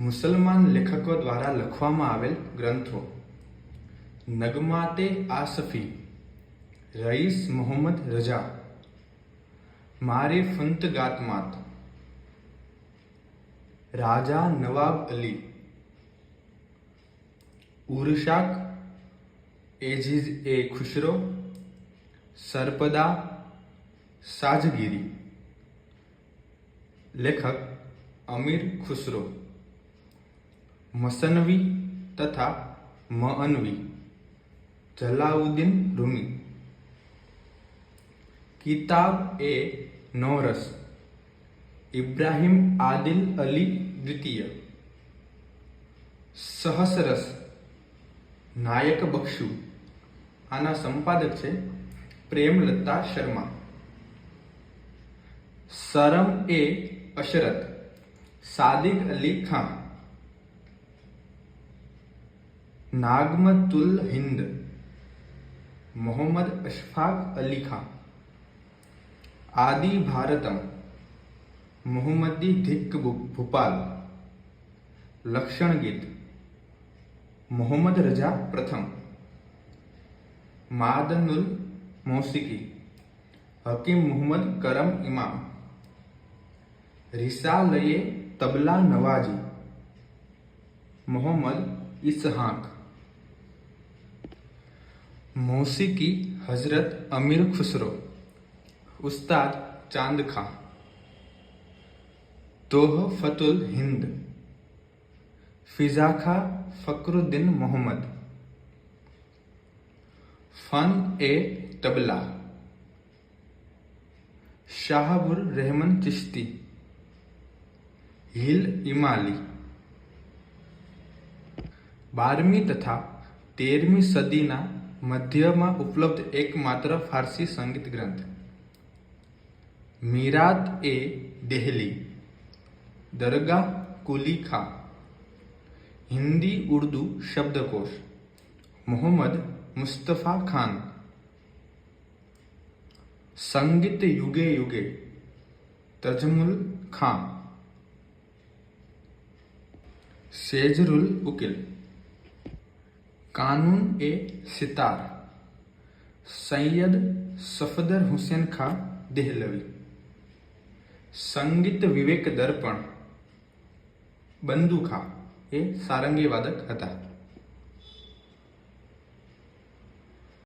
મુસલમાન લેખકો દ્વારા લખવામાં આવેલ ગ્રંથો: નગમાતે આસફી, રઈસ મોહમ્મદ રજા, મારિફત ગાતમાત, રાજા નવાબ અલી, ઉરશાક એજીઝ એ ખુશરો, સરપદા સાજગીરી. લેખક અમીર ખુસરો. મસનવી તથા મઅનવી જલાઉદ્દીન રૂમી. કિતાબ એ નોરસ ઇબ્રાહિમ આદિલ અલી દ્વિતીય. સહસરસ નાયક બક્ષુ. આના સંપાદક છે પ્રેમલતા શર્મા. સરમ એ અશરત સાદિક અલી ખાન. નાગમતુલ હિન્દ મોહમ્મદ અશફાક અલી ખાન. આદિ ભારતમ મોહમ્મદી ધિક ભૂપાલ. લક્ષણ ગીત મોહમ્મદ રજા પ્રથમ. માદનુલ મૌસિકી હકીમ મોહમ્મદ કરમ ઇમામ. રિસાલએ તબલા નવાજી મોહમ્મદ ઇસહાક. મૌસિકી હઝરત અમીર ખુસરો ઉસ્તાદ ચાંદ ખાં. તોહફતુલ હિન્દ ફિઝાખા ફકરુદ્દીન મોહમ્મદ. ફન એ તબલા શાહબુર રહેમન ચિશ્તી. હિલ ઇમાલી. 12મી તથા 13મી સદીના મધ્યમાં ઉપલબ્ધ એકમાત્ર ફારસી સંગીત ગ્રંથ. મીરાત એ દેહલી. દરગાહ કુલી ખાં. હિન્દી ઉર્દુ શબ્દકોશ મોહમ્મદ મુસ્તફા ખાન. સંગીત યુગે યુગે તજમુલ ખાં. સેજરુલ ઉકિલ. કાનૂન એ સિતાર સૈયદ સફદર હુસેન ખાં દેહલવી. સંગીત વિવેક દર્પણ બંદુ ખાં એ સારંગી વાદક હતા.